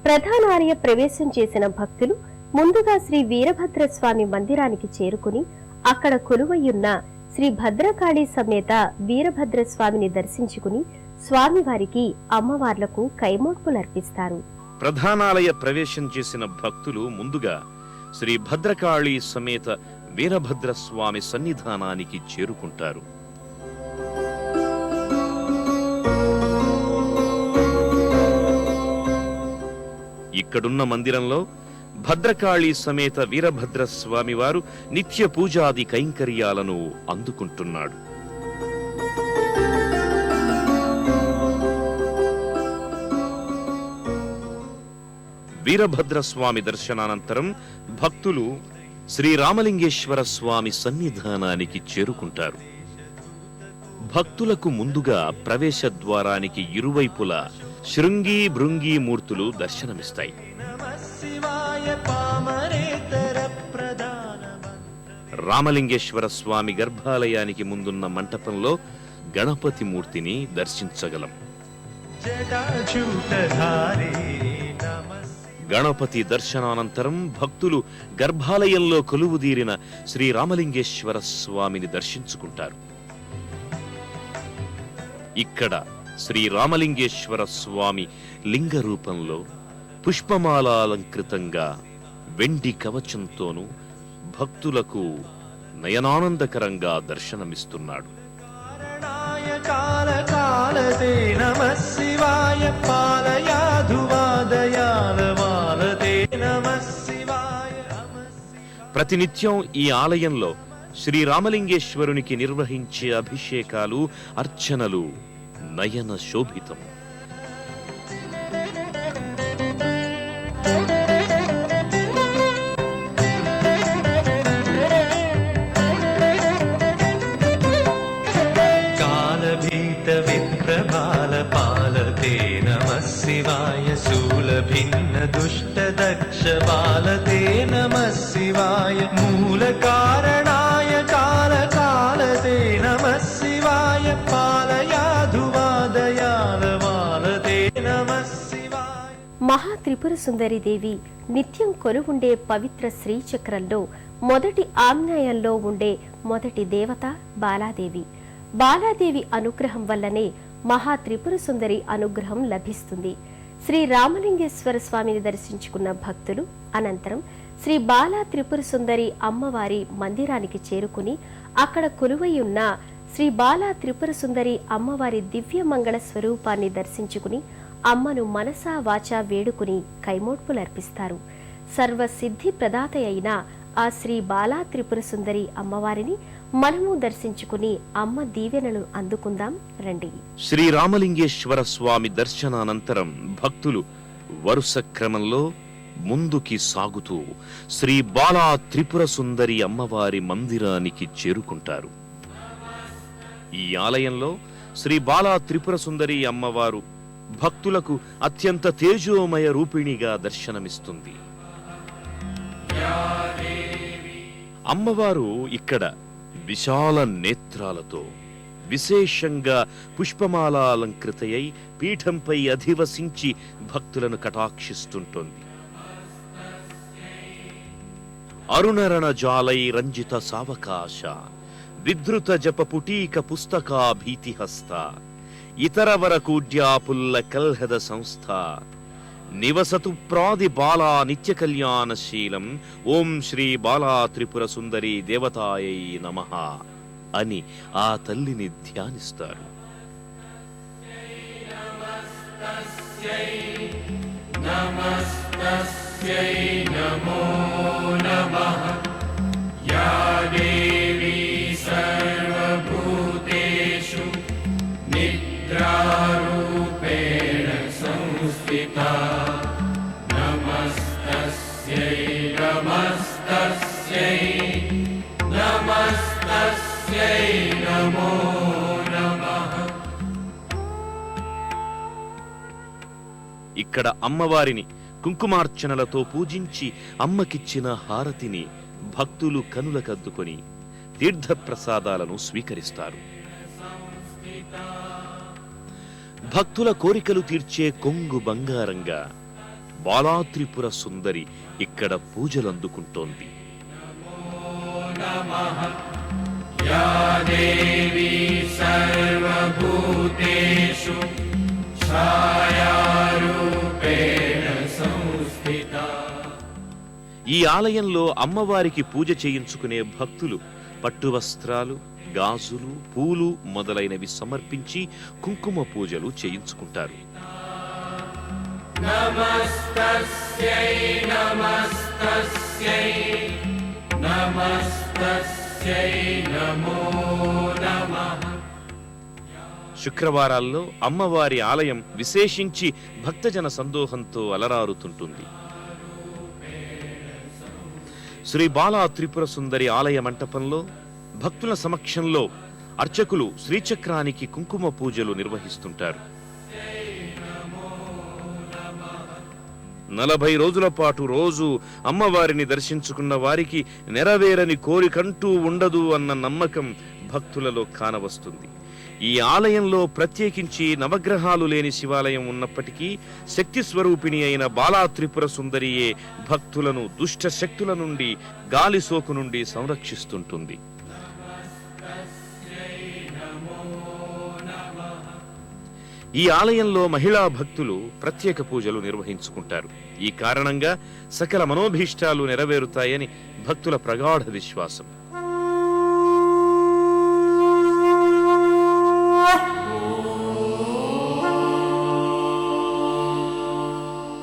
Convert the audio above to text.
ప్రధాన ఆలయ ప్రవేశం చేసిన భక్తులు ముందుగా శ్రీ వీరభద్రస్వామి మందిరానికి చేరుకుని అక్కడ కొలువయ్యున్న శ్రీ భద్రకాళీ సమేత వీరభద్రస్వామిని దర్శించుకుని స్వామివారికి అమ్మవార్లకు కైమోడ్పులర్పిస్తారు. ప్రధానాలయ ప్రవేశం చేసిన భక్తులు ముందుగా శ్రీ భద్రకాళీ సమేత వీరభద్రస్వామి సన్నిధానానికి చేరుకుంటారు. ఇక్కడున్న మందిరంలో భద్రకాళీ సమేత వీరభద్రస్వామి వారు నిత్య పూజాది కైంకర్యాలను అందుకుంటున్నాడు. వీరభద్రస్వామి దర్శనానంతరం భక్తులు శ్రీరామలింగేశ్వర స్వామి సన్నిధానానికి చేరుకుంటారు. భక్తులకు ముందుగా ప్రవేశ ద్వారానికి ఇరువైపులా శృంగి భృంగి మూర్తులు దర్శనమిస్తాయి. రామలింగేశ్వర స్వామి గర్భాలయానికి ముందున్న మంటపంలో గణపతి మూర్తిని దర్శించగలం. గణపతి దర్శనానంతరం భక్తులు గర్భాలయంలో కొలువుదీరిన శ్రీరామలింగేశ్వర స్వామిని దర్శించుకుంటారు. ఇక్కడ శ్రీరామలింగేశ్వర స్వామి లింగ రూపంలో పుష్పమాలాలంకృతంగా వెండి కవచంతోనూ భక్తులకు నయనానందకరంగా దర్శనమిస్తున్నాడు. ప్రతినిత్యం ఈ ఆలయంలో శ్రీరామలింగేశ్వరునికి నిర్వహించే అభిషేకాలు అర్చనలు నయన శోభితం. కాలభీత విప్రబాల పాలతే నమః శివాయ శూలభిన్న దుష్ట దక్ష బాలతే నమః శివాయ మూల కారణాయ కాల కాలతే నమః శివాయ పాలయాధువాదయాల బాలతే నమః శివాయ. మహా త్రిపుర సుందరి దేవి నిత్యం కొలువుండే పవిత్ర శ్రీచక్రంలో మొదటి ఆమ్నాయంలో ఉండే మొదటి దేవత బాలాదేవి. బాలాదేవి అనుగ్రహం వల్లనే మహా త్రిపుర సుందరి అనుగ్రహం లభిస్తుంది. శ్రీ రామలింగేశ్వర స్వామిని దర్శించుకున్న భక్తులు అనంతరం శ్రీ బాలా త్రిపుర సుందరి అమ్మవారి మందిరానికి చేరుకుని అక్కడ కొలువైయున్న శ్రీ బాలా త్రిపుర సుందరి అమ్మవారి దివ్య మంగళ స్వరూపాన్ని దర్శించుకుని అమ్మను మనసా వాచా వేడుకుని కైమోడ్పులర్పిస్తారు. సర్వసిద్ధి ప్రదాత అయిన ఆ శ్రీ బాలా త్రిపుర సుందరి అమ్మవారిని మనము దర్శించుకుని అమ్మ దీవెనలు అందుకుందాం రండి. శ్రీరామలింగేశ్వర స్వామి దర్శనానంతరం భక్తులు వరుస క్రమంలో ముందుకి సాగుతూ శ్రీ బాలా త్రిపుర సుందరి అమ్మవారి మందిరానికి చేరుకుంటారు. ఈ ఆలయంలో శ్రీ బాలా త్రిపుర సుందరి అమ్మవారు భక్తులకు అత్యంత తేజోమయ రూపిణిగా దర్శనమిస్తుంది. అమ్మవారు ఇక్కడ విశాల నేత్రాలతో విశేషంగా పుష్పమాలాలంకృతయై పీఠంపై అధివసించి భక్తులను కటాక్షిస్తుంటోంది. అరుణరణ జాలై రంజిత సావకాశ విధృత జప పుటీక పుస్తకా భీతిహస్త ఇతరవర కూడ్యాపుల్ల కల్హద సంస్థ నివసతు ప్రాది బాలా నిత్య కళ్యాణశీలం ఓం శ్రీ బాలా త్రిపుర సుందరి దేవతాయై నమః అని ఆ తల్లిని ధ్యానిస్తారు. నమస్తస్యై నమో నమః యా దేవీ సర్వభూతేషు నిద్రారూపేణ సంస్థితా నమస్తస్యై నమస్తస్యై నమస్తస్యై నమో నమః. ఇక్కడ అమ్మవారిని కుంకుమార్చనలతో పూజించి అమ్మకిచ్చిన హారతిని భక్తులు కనులకద్దుకొని తీర్థప్రసాదాలను స్వీకరిస్తారు. భక్తుల కోరికలు తీర్చే కొంగు బంగారంగా బాలాత్రిపుర సుందరి ఇక్కడ పూజలందుకుంటోంది. ఈ ఆలయంలో అమ్మవారికి పూజ చేయించుకునే భక్తులు పట్టు వస్త్రాలు, గాజులు, పూలు మొదలైనవి సమర్పించి కుంకుమ పూజలు చేయించుకుంటారు. శుక్రవారాల్లో అమ్మవారి ఆలయం విశేషించి భక్తజన సందోహంతో అలరారుతుంటుంది. శ్రీ బాలా త్రిపుర సుందరి ఆలయ మంటపంలో భక్తుల సమక్షంలో అర్చకులు శ్రీచక్రానికి కుంకుమ పూజలు నిర్వహిస్తుంటారు. 40 రోజుల పాటు రోజు అమ్మవారిని దర్శించుకున్న వారికి నెరవేరని కోరికంటూ ఉండదు అన్న నమ్మకం భక్తులలో కానవస్తుంది. ఈ ఆలయంలో ప్రత్యేకించి నవగ్రహాలు లేని శివాలయం ఉన్నప్పటికీ శక్తి స్వరూపిణి అయిన బాలా త్రిపుర సుందరియే భక్తులను దుష్ట శక్తుల నుండి, గాలి సోకు నుండి సంరక్షిస్తుంటుంది. ఈ ఆలయంలో మహిళా భక్తులు ప్రత్యేక పూజలు నిర్వహించుకుంటారు. ఈ కారణంగా సకల మనోభీష్టాలు నెరవేరుతాయని భక్తుల ప్రగాఢ విశ్వాసం.